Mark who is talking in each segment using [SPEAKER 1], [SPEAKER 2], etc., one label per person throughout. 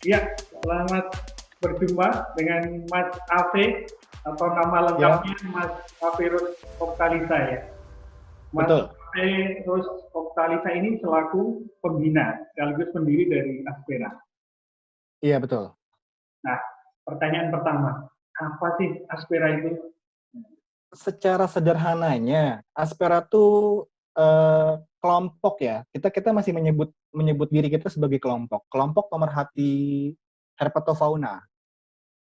[SPEAKER 1] Iya, selamat berjumpa dengan Mas Afe atau nama
[SPEAKER 2] Ya,
[SPEAKER 1] lengkapnya Mas Aferus Oktalisa ya. Mas
[SPEAKER 2] betul.
[SPEAKER 1] Aferus Oktalisa ini selaku pembina sekaligus pendiri dari Aspera.
[SPEAKER 2] Iya, betul.
[SPEAKER 1] Nah, pertanyaan pertama, apa sih Aspera itu?
[SPEAKER 2] Secara sederhananya, Aspera itu kelompok ya. Kita masih menyebut diri kita sebagai kelompok. Kelompok pemerhati herpetofauna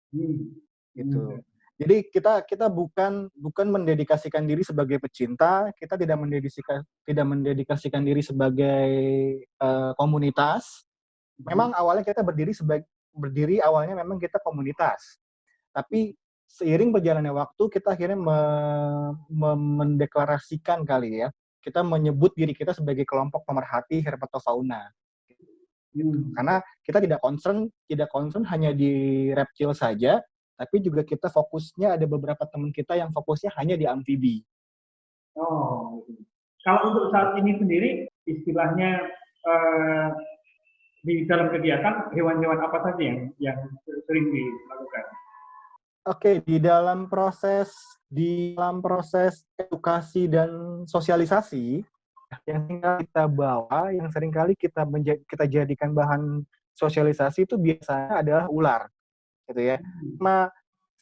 [SPEAKER 1] Hmm.
[SPEAKER 2] gitu. Jadi kita bukan mendedikasikan diri sebagai pecinta, kita tidak mendedikasikan diri sebagai komunitas. Memang awalnya kita berdiri awalnya memang kita komunitas. Tapi seiring berjalannya waktu kita akhirnya mendeklarasikan kali ya, kita menyebut diri kita sebagai kelompok pemerhati herpetofauna gitu.
[SPEAKER 1] Hmm.
[SPEAKER 2] Karena kita tidak concern hanya di reptil saja, tapi juga kita fokusnya ada beberapa teman kita yang fokusnya hanya di amfibi.
[SPEAKER 1] Oh, gitu. Kalau untuk saat ini sendiri, istilahnya eh, di dalam kegiatan hewan-hewan apa saja yang sering dilakukan?
[SPEAKER 2] Oke, di dalam proses edukasi dan sosialisasi yang tinggal kita bawa, yang seringkali kita jadikan bahan sosialisasi itu biasanya adalah ular, gitu ya.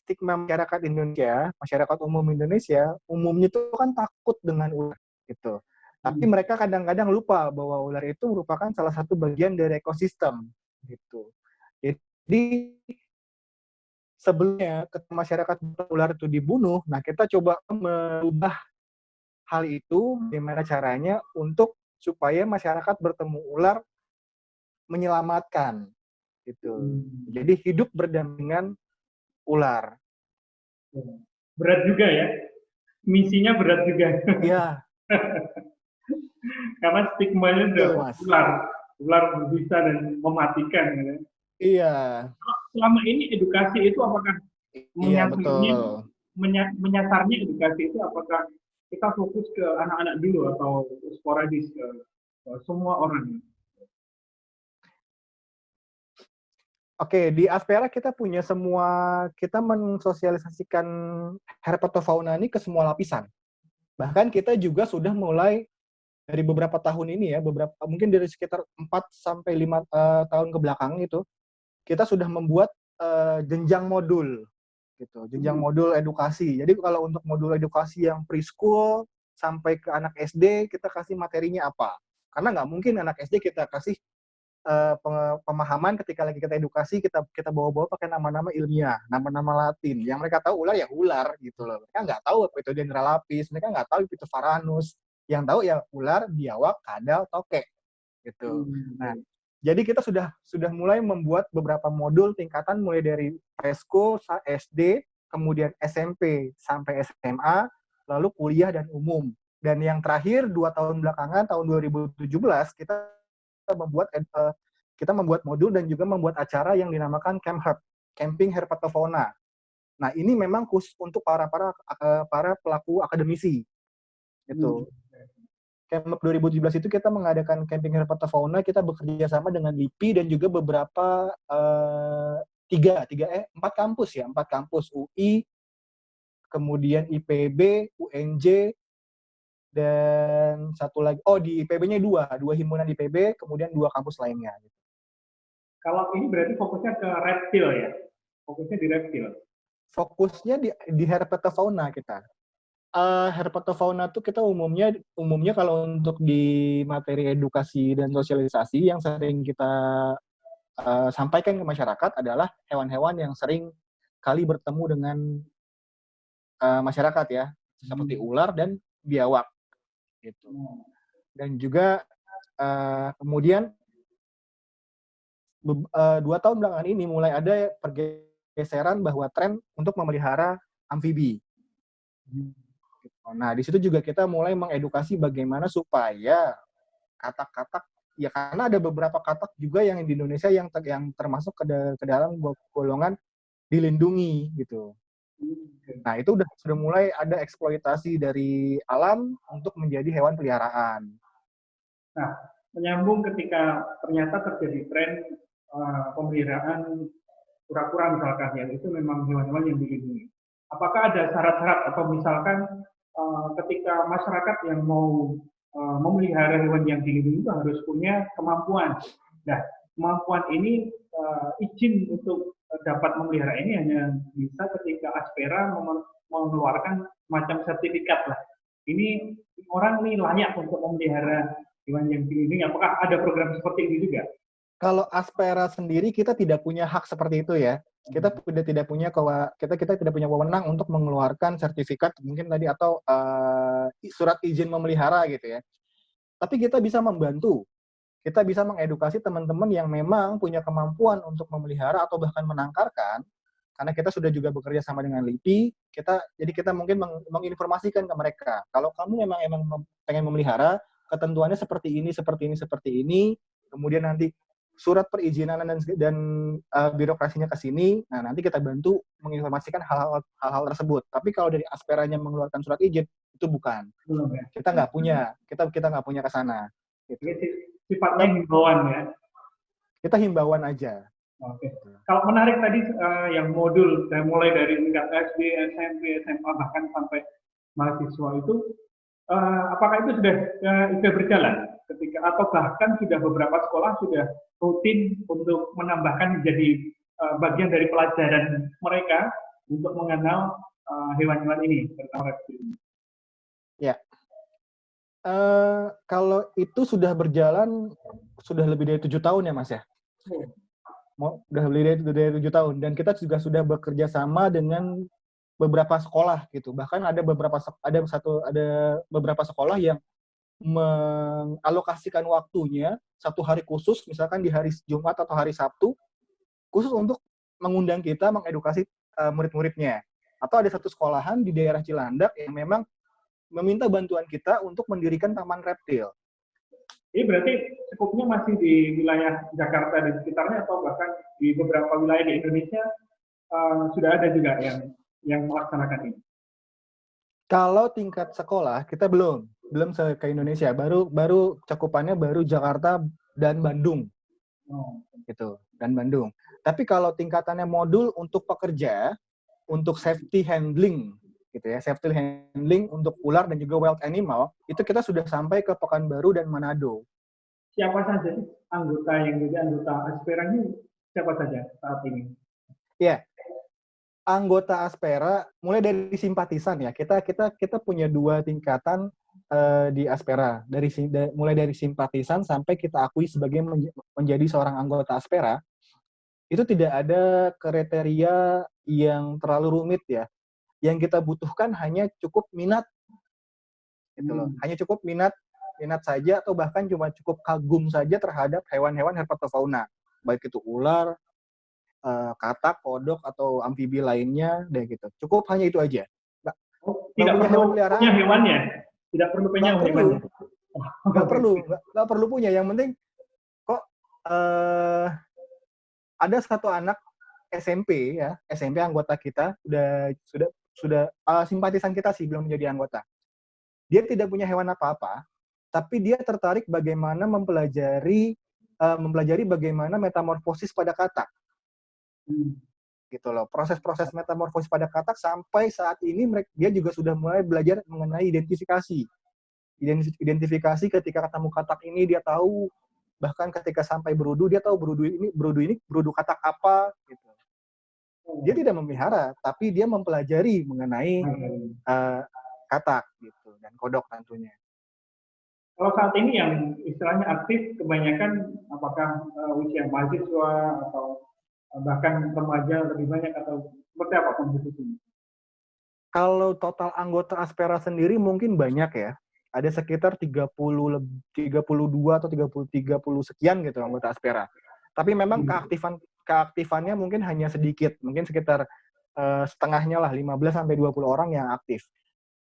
[SPEAKER 2] Stigma masyarakat Indonesia, masyarakat umum Indonesia, umumnya itu kan takut dengan ular, gitu. Tapi
[SPEAKER 1] Hmm.
[SPEAKER 2] mereka kadang-kadang lupa bahwa ular itu merupakan salah satu bagian dari ekosistem, gitu. Jadi sebelumnya ketika masyarakat ular itu dibunuh, nah kita coba merubah hal itu, bagaimana caranya untuk supaya masyarakat bertemu ular menyelamatkan gitu.
[SPEAKER 1] Hmm.
[SPEAKER 2] Jadi hidup berdampingan ular.
[SPEAKER 1] Berat juga ya, misinya berat juga.
[SPEAKER 2] Iya,
[SPEAKER 1] Karena stigmanya udah
[SPEAKER 2] betul Mas.
[SPEAKER 1] ular, ular berbisa dan mematikan. Ya.
[SPEAKER 2] Iya,
[SPEAKER 1] Selama ini edukasi itu apakah
[SPEAKER 2] iya
[SPEAKER 1] menyasarnya,
[SPEAKER 2] betul.
[SPEAKER 1] menyasarnya edukasi itu apakah kita fokus ke anak-anak dulu atau sporadis ke semua orang?
[SPEAKER 2] Oke, di Aspera kita mensosialisasikan herpetofauna ini ke semua lapisan. Bahkan kita juga sudah mulai dari beberapa tahun ini ya, mungkin dari sekitar 4 sampai 5 tahun ke belakang itu, kita sudah membuat jenjang modul gitu, jenjang
[SPEAKER 1] Hmm.
[SPEAKER 2] modul edukasi. Jadi kalau untuk modul edukasi yang preschool sampai ke anak SD, kita kasih materinya apa? Karena nggak mungkin anak SD kita kasih pemahaman ketika lagi kita edukasi, kita bawa-bawa pakai nama-nama ilmiah, nama-nama Latin. Yang mereka tahu ular ya ular gitu loh. Mereka nggak tahu apa itu Dendrolapis, mereka nggak tahu itu Varanus. Yang tahu ya ular, biawak, kadal, tokek gitu. Nah,
[SPEAKER 1] Hmm.
[SPEAKER 2] jadi kita sudah mulai membuat beberapa modul tingkatan mulai dari preschool, SD, kemudian SMP sampai SMA, lalu kuliah dan umum. Dan yang terakhir 2 tahun belakangan tahun 2017 membuat kita membuat modul dan juga membuat acara yang dinamakan Camp Herp, Camping Herpetofauna. Nah, ini memang khusus untuk para pelaku akademisi
[SPEAKER 1] Hmm.
[SPEAKER 2] gitu. Camp 2017 itu kita mengadakan camping herpetofauna, kita bekerja sama dengan LIPI dan juga beberapa empat kampus ya, empat kampus UI, kemudian IPB, UNJ, dan satu lagi, di IPB-nya dua himpunan IPB, kemudian dua kampus lainnya.
[SPEAKER 1] Kalau ini berarti fokusnya ke reptil ya, fokusnya di reptil.
[SPEAKER 2] Fokusnya di herpetofauna kita. Herpetofauna tuh kita umumnya kalau untuk di materi edukasi dan sosialisasi yang sering kita sampaikan ke masyarakat adalah hewan-hewan yang sering kali bertemu dengan masyarakat ya, seperti
[SPEAKER 1] Hmm.
[SPEAKER 2] ular dan biawak gitu. Dan juga kemudian 2 tahun belakangan ini mulai ada pergeseran bahwa tren untuk memelihara amfibi. Nah, di situ juga kita mulai mengedukasi bagaimana supaya katak-katak, ya karena ada beberapa katak juga yang di Indonesia yang termasuk ke dalam golongan dilindungi gitu. Nah, itu sudah mulai ada eksploitasi dari alam untuk menjadi hewan peliharaan.
[SPEAKER 1] Nah, menyambung ketika ternyata terjadi tren pemeliharaan kura-kura misalkan ya, itu memang hewan-hewan yang dilindungi. Apakah ada syarat-syarat atau misalkan ketika masyarakat yang mau memelihara hewan yang dilindungi itu harus punya kemampuan. Nah, kemampuan ini izin untuk dapat memelihara ini hanya bisa ketika Aspera mengeluarkan macam sertifikat lah. Ini orang ini layak untuk memelihara hewan yang dilindungi. Apakah ada program seperti ini juga?
[SPEAKER 2] Kalau Aspera sendiri kita tidak punya hak seperti itu ya. Kita tidak punya kita tidak punya wewenang untuk mengeluarkan sertifikat mungkin tadi atau surat izin memelihara gitu ya. Tapi kita bisa membantu. Kita bisa mengedukasi teman-teman yang memang punya kemampuan untuk memelihara atau bahkan menangkarkan. Karena kita sudah juga bekerja sama dengan LIPI, jadi kita mungkin menginformasikan ke mereka. Kalau kamu emang pengen memelihara, ketentuannya seperti ini, seperti ini, seperti ini. Kemudian nanti surat perizinan dan birokrasinya ke sini. Nah, nanti kita bantu menginformasikan hal-hal tersebut. Tapi kalau dari Asperanya mengeluarkan surat izin, itu bukan.
[SPEAKER 1] Belum ya?
[SPEAKER 2] Kita nggak punya. Kita nggak punya ke sana. Gitu.
[SPEAKER 1] Sifatnya himbauan ya?
[SPEAKER 2] Kita himbauan aja.
[SPEAKER 1] Oke. Kalau menarik tadi yang modul, mulai dari tingkat SD, SMP, SMA, bahkan sampai mahasiswa itu, apakah itu sudah berjalan? Atau bahkan sudah beberapa sekolah sudah rutin untuk menambahkan menjadi bagian dari pelajaran mereka untuk mengenal hewan-hewan ini, terutama reptil ini.
[SPEAKER 2] Ya, kalau itu sudah berjalan sudah lebih dari 7 tahun ya Mas ya. Sudah lebih dari 7 tahun dan kita juga sudah bekerja sama dengan beberapa sekolah gitu. Bahkan ada beberapa sekolah yang mengalokasikan waktunya 1 hari khusus, misalkan di hari Jumat atau hari Sabtu, khusus untuk mengundang kita, mengedukasi murid-muridnya. Atau ada satu sekolahan di daerah Cilandak yang memang meminta bantuan kita untuk mendirikan taman reptil.
[SPEAKER 1] Ini berarti cukupnya masih di wilayah Jakarta dan sekitarnya atau bahkan di beberapa wilayah di Indonesia sudah ada juga yang melaksanakan ini?
[SPEAKER 2] Kalau tingkat sekolah kita belum ke Indonesia, baru cakupannya baru Jakarta dan Bandung, gitu, dan Bandung. Tapi kalau tingkatannya modul untuk pekerja, untuk safety handling, gitu ya, safety handling untuk ular dan juga wild animal, itu kita sudah sampai ke Pekanbaru dan Manado.
[SPEAKER 1] Siapa saja anggota yang jadi anggota Aspera ini? Siapa saja saat ini?
[SPEAKER 2] Ya. Anggota Aspera mulai dari simpatisan ya. Kita punya 2 tingkatan di Aspera. Mulai dari simpatisan sampai kita akui sebagai menjadi seorang anggota Aspera. Itu tidak ada kriteria yang terlalu rumit ya. Yang kita butuhkan hanya cukup minat. Gitu loh. Hanya cukup minat saja atau bahkan cuma cukup kagum saja terhadap hewan-hewan herpetofauna. Baik itu ular, katak, kodok, atau amfibi lainnya, deh gitu. Cukup hanya itu aja.
[SPEAKER 1] Tidak perlu punya hewannya? Tidak perlu punya hewannya?
[SPEAKER 2] Nggak perlu punya. Yang penting, kok ada satu anak SMP ya, SMP anggota kita, sudah simpatisan kita sih, belum menjadi anggota. Dia tidak punya hewan apa-apa, tapi dia tertarik bagaimana mempelajari bagaimana metamorfosis pada katak. Gitu loh, proses-proses metamorfosis pada katak sampai saat ini dia juga sudah mulai belajar mengenai identifikasi ketika ketemu katak ini dia tahu, bahkan ketika sampai berudu dia tahu berudu katak apa gitu. Dia tidak memelihara tapi dia mempelajari mengenai katak gitu dan kodok tentunya.
[SPEAKER 1] Kalau saat ini yang istilahnya aktif kebanyakan apakah usia mahasiswa atau bahkan remaja lebih banyak atau seperti apa komposisinya?
[SPEAKER 2] Kalau total anggota Aspera sendiri mungkin banyak ya. Ada sekitar 32 atau 30 sekian gitu anggota Aspera. Tapi memang keaktifannya mungkin hanya sedikit, mungkin sekitar setengahnya lah, 15 sampai 20 orang yang aktif.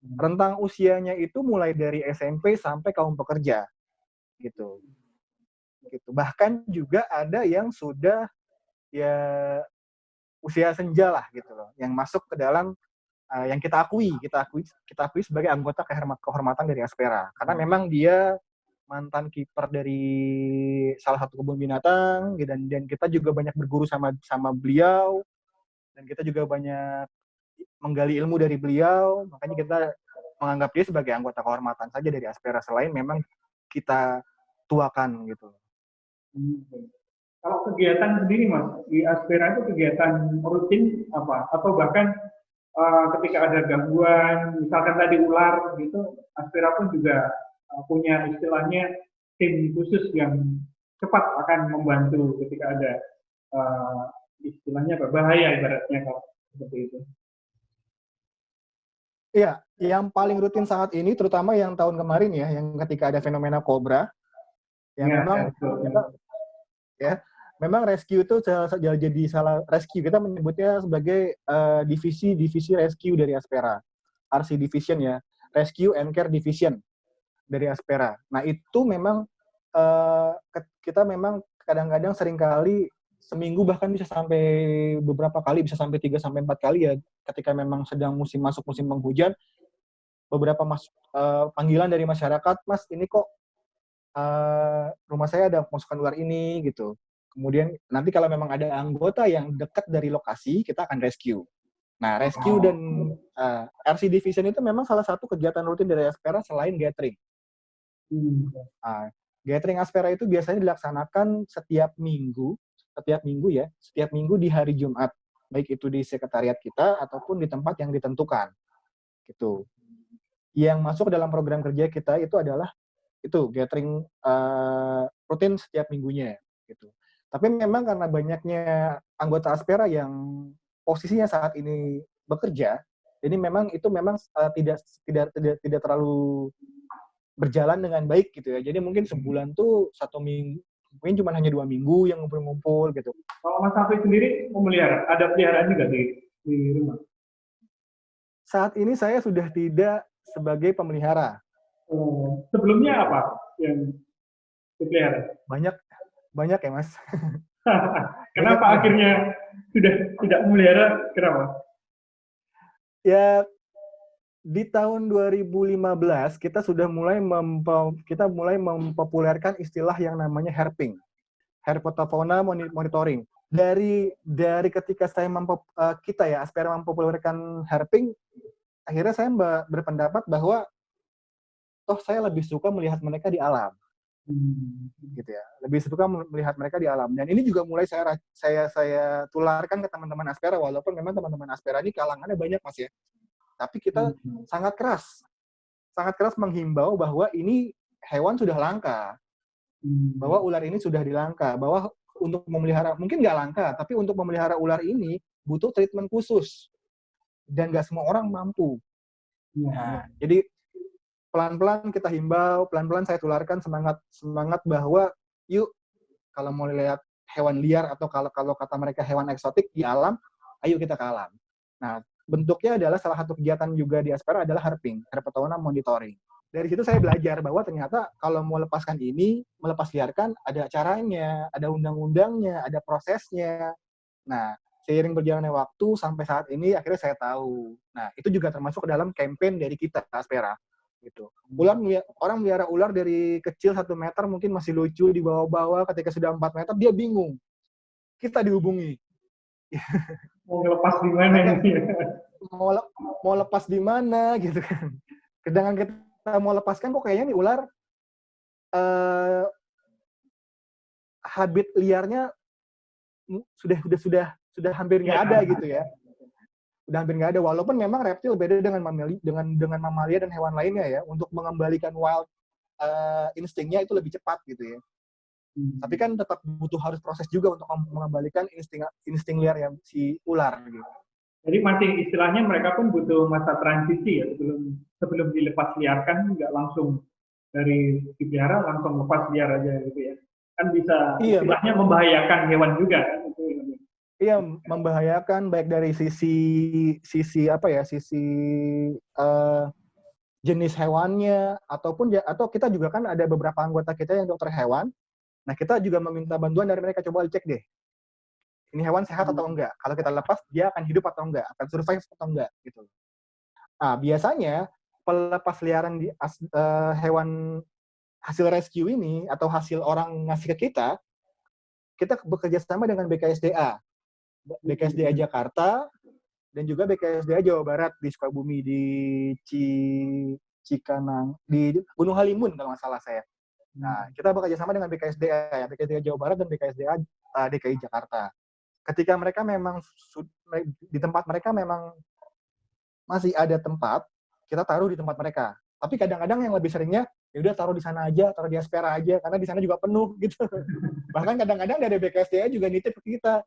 [SPEAKER 2] Rentang usianya itu mulai dari SMP sampai kaum pekerja. Gitu. Bahkan juga ada yang sudah ya usia senja lah gitu loh, yang masuk ke dalam yang kita akui sebagai anggota kehormatan dari Aspera, karena memang dia mantan kiper dari salah satu kebun binatang, dan kita juga banyak berguru sama sama beliau, dan kita juga banyak menggali ilmu dari beliau. Makanya kita menganggap dia sebagai anggota kehormatan saja dari Aspera, selain memang kita tuakan gitu.
[SPEAKER 1] Kalau kegiatan sendiri Mas, di Aspera itu kegiatan rutin apa? Atau bahkan ketika ada gangguan, misalkan tadi ular gitu, Aspera pun juga punya istilahnya tim khusus yang cepat akan membantu ketika ada uh, istilahnya bahaya ibaratnya kalau seperti itu.
[SPEAKER 2] Iya, yang paling rutin saat ini, terutama yang tahun kemarin ya, yang ketika ada fenomena kobra, yang
[SPEAKER 1] Ya,
[SPEAKER 2] memang kita, ya, memang rescue itu jadi salah rescue. Kita menyebutnya sebagai divisi rescue dari Aspera, RC Division ya, Rescue and Care Division dari Aspera. Nah itu memang kita memang kadang-kadang seringkali seminggu bahkan bisa sampai beberapa kali, bisa sampai 3-4 kali ya, ketika memang sedang masuk musim penghujan, beberapa panggilan dari masyarakat, Mas ini kok rumah saya ada masukan ular ini gitu. Kemudian nanti kalau memang ada anggota yang dekat dari lokasi, kita akan rescue. Nah, rescue dan RC Division itu memang salah satu kegiatan rutin dari Aspera selain gathering. Gathering Aspera itu biasanya dilaksanakan setiap minggu ya, setiap minggu di hari Jumat, baik itu di sekretariat kita ataupun di tempat yang ditentukan. Gitu. Yang masuk dalam program kerja kita itu adalah itu gathering rutin setiap minggunya gitu. Tapi memang karena banyaknya anggota Aspera yang posisinya saat ini bekerja, jadi memang itu tidak terlalu berjalan dengan baik gitu ya. Jadi mungkin sebulan tuh 1 minggu, mungkin cuma hanya 2 minggu yang ngumpul-ngumpul gitu.
[SPEAKER 1] Kalau Mas Safi sendiri memelihara, ada peliharaan juga di rumah?
[SPEAKER 2] Saat ini saya sudah tidak sebagai pemelihara.
[SPEAKER 1] Sebelumnya apa yang dipelihara?
[SPEAKER 2] Banyak ya Mas.
[SPEAKER 1] Kenapa akhirnya sudah tidak memelihara? Kenapa?
[SPEAKER 2] Ya di tahun 2015 kita sudah mulai mempopulerkan istilah yang namanya herping, herpetofauna monitoring. Dari ketika kita ya Aspera mempopulerkan herping, akhirnya saya berpendapat bahwa saya lebih suka melihat mereka di alam. Gitu ya. Lebih suka melihat mereka di alam. Dan ini juga mulai saya tularkan ke teman-teman Aspera, walaupun memang teman-teman Aspera ini kalangannya banyak Mas ya. Tapi kita sangat keras menghimbau bahwa ini hewan sudah langka. Bahwa ular ini sudah dilangka, bahwa untuk memelihara, mungkin nggak langka, tapi untuk memelihara ular ini butuh treatment khusus. Dan nggak semua orang mampu. Nah, jadi pelan-pelan kita himbau, pelan-pelan saya tularkan semangat bahwa yuk kalau mau lihat hewan liar atau kalau kata mereka hewan eksotik di alam, ayo kita ke alam. Nah, bentuknya adalah salah satu kegiatan juga di Aspera adalah herping, herpetofauna monitoring. Dari situ saya belajar bahwa ternyata kalau mau lepaskan ini, melepas liarkan ada caranya, ada undang-undangnya, ada prosesnya. Nah, seiring berjalannya waktu sampai saat ini akhirnya saya tahu. Nah, itu juga termasuk dalam campaign dari kita Aspera. Gitu. Orang melihara ular dari kecil 1 meter mungkin masih lucu, di bawah-bawah, ketika sudah 4 meter dia bingung. Kita dihubungi.
[SPEAKER 1] Mau lepas di mana ini?
[SPEAKER 2] Mau lepas di mana gitu kan. Sedangkan kita mau lepaskan kok kayaknya nih ular habit liarnya sudah hampir nggak ada gitu ya. Udah hampir nggak ada, walaupun memang reptil beda dengan mamalia dan hewan lainnya ya, untuk mengembalikan wild instingnya itu lebih cepat gitu ya. Tapi kan tetap harus proses juga untuk mengembalikan insting liar yang si ular gitu.
[SPEAKER 1] Jadi masih istilahnya mereka pun butuh masa transisi ya, sebelum dilepas liarkan, nggak langsung dari dipelihara langsung lepas liar aja gitu ya. Kan bisa istilahnya membahayakan hewan juga kan itu.
[SPEAKER 2] Iya, membahayakan baik dari sisi apa ya, sisi jenis hewannya atau kita juga kan ada beberapa anggota kita yang dokter hewan. Nah, kita juga meminta bantuan dari mereka, coba cek deh. Ini hewan sehat atau enggak? Kalau kita lepas, dia akan hidup atau enggak? Akan survive atau enggak? Gitu. Nah, biasanya pelepas liaran di hewan hasil rescue ini atau hasil orang ngasih ke kita bekerja sama dengan BKSDA Jakarta dan juga BKSDA Jawa Barat di Sukabumi di Cikanang di Gunung Halimun kalau nggak salah saya. Nah, kita bekerja sama dengan BKSDA, BKSDA Jawa Barat dan BKSDA DKI Jakarta. Ketika mereka memang di tempat mereka memang masih ada tempat, kita taruh di tempat mereka. Tapi kadang-kadang yang lebih seringnya ya udah taruh di sana aja, taruh di Aspera aja, karena di sana juga penuh gitu. Bahkan kadang-kadang dari BKSDA juga nitip ke kita.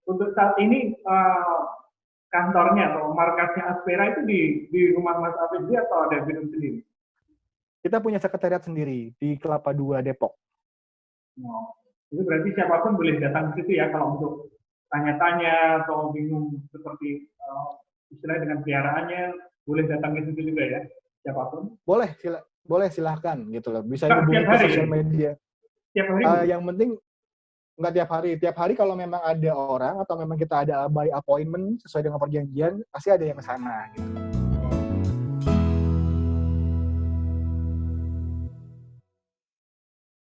[SPEAKER 1] Untuk saat ini kantornya atau markasnya Aspera itu di rumah Mas Afidzi atau ada gedung sendiri?
[SPEAKER 2] Kita punya sekretariat sendiri di Kelapa II Depok.
[SPEAKER 1] Oh, itu berarti siapapun boleh datang ke situ ya kalau untuk tanya-tanya atau bingung seperti istilahnya dengan peliharaannya, boleh datang ke situ juga ya, siapapun?
[SPEAKER 2] Boleh silahkan gitu loh. Bisa
[SPEAKER 1] hubungi
[SPEAKER 2] ke sosial media.
[SPEAKER 1] Tiap hari?
[SPEAKER 2] Yang penting nggak tiap hari. Tiap hari kalau memang ada orang atau memang kita ada by appointment sesuai dengan perjanjian, pasti ada yang ke sana gitu.